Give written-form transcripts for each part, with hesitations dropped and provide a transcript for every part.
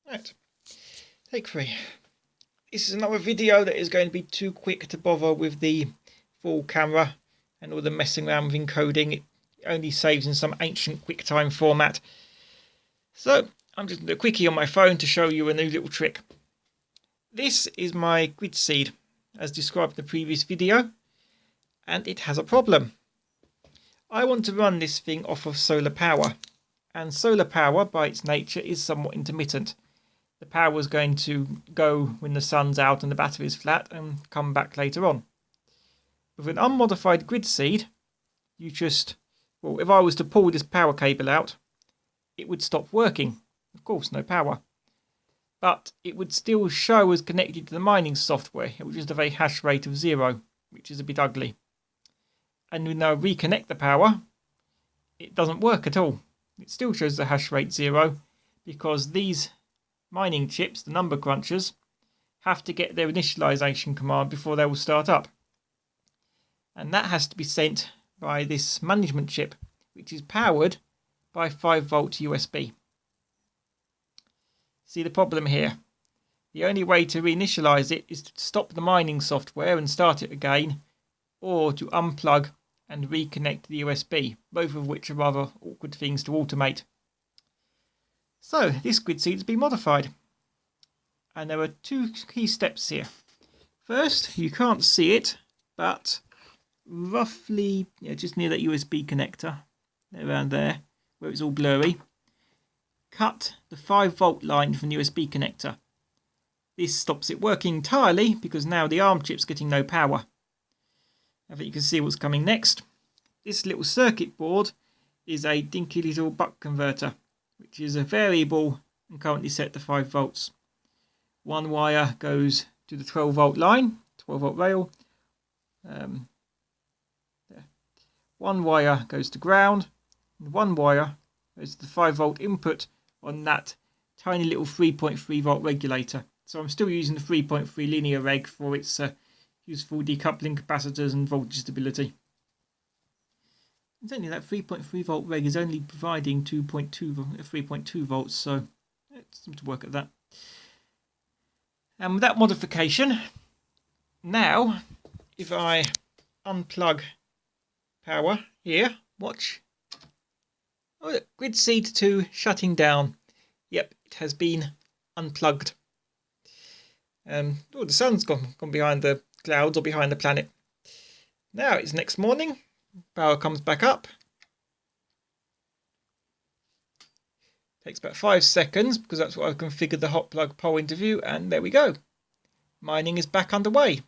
Right, take 3. This is another video that is going to be too quick to bother with the full camera and all the messing around with encoding. It only saves in some ancient QuickTime format. So I'm just going to do a quickie on my phone to show you a new little trick. This is my gridseed as described in the previous video, and it has a problem. I want to run this thing off of solar power, and solar power by its nature is somewhat intermittent. The power is going to go when the sun's out and the battery is flat and come back later on. With an unmodified gridseed, you just, well, if I was to pull this power cable out, it would stop working. Of course, no power. But it would still show as connected to the mining software. It would just have a hash rate of 0, which is a bit ugly. And when I reconnect the power, it doesn't work at all. It still shows the hash rate 0 because these mining chips, the number crunchers, have to get their initialization command before they will start up. And that has to be sent by this management chip, which is powered by 5-volt USB. See the problem here? The only way to reinitialize it is to stop the mining software and start it again, or to unplug and reconnect the USB, both of which are rather awkward things to automate. So this gridseed has been modified, and there are 2 key steps here. First, you can't see it, but roughly just near that USB connector, around there, where it's all blurry, cut the 5-volt line from the USB connector. This stops it working entirely because now the ARM chip's getting no power. I think you can see what's coming next. This little circuit board is a dinky little buck converter, which is a variable and currently set to 5 volts. One wire goes to the 12-volt line, 12-volt rail. One wire goes to ground, and one wire goes to the 5-volt input on that tiny little 3.3-volt regulator. So I'm still using the 3.3 linear reg for its useful decoupling capacitors and voltage stability. Incidentally, that 3.3-volt reg is only providing 3.2 volts, so it's time to work at that. And with that modification, now if I unplug power here, watch. Oh, look, gridseed 2 shutting down. Yep, it has been unplugged. The sun's gone behind the clouds or behind the planet. Now it's next morning. Power comes back up. Takes about 5 seconds because that's what I've configured the hot plug poll interview, and there we go. Mining is back underway.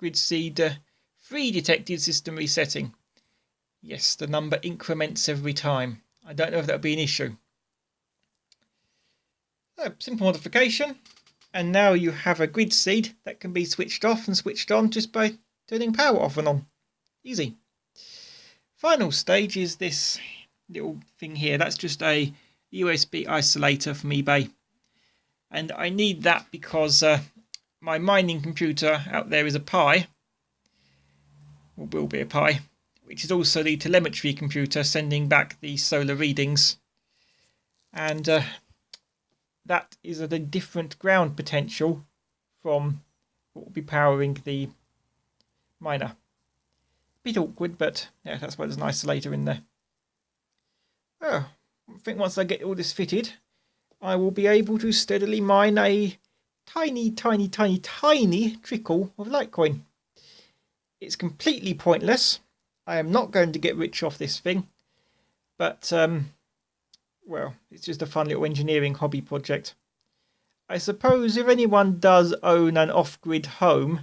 Gridseed 3 detected system resetting. Yes, the number increments every time. I don't know if that would be an issue. Simple modification, and now you have a gridseed that can be switched off and switched on just by turning power off and on. Easy. Final stage is this little thing here. That's just a USB isolator from eBay, and I need that because my mining computer out there is a Pi, or will be a Pi, which is also the telemetry computer sending back the solar readings, and that is at a different ground potential from what will be powering the miner. Bit awkward, but yeah, that's why there's an isolator in there. Oh, I think once I get all this fitted, I will be able to steadily mine a tiny trickle of Litecoin. It's completely pointless. I am not going to get rich off this thing, but well, it's just a fun little engineering hobby project. I suppose if anyone does own an off-grid home,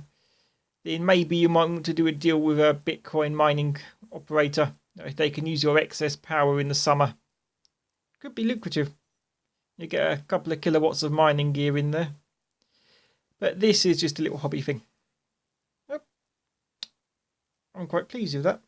then maybe you might want to do a deal with a Bitcoin mining operator if they can use your excess power in the summer. Could be lucrative. You get a couple of kilowatts of mining gear in there. But this is just a little hobby thing. Yep. I'm quite pleased with that.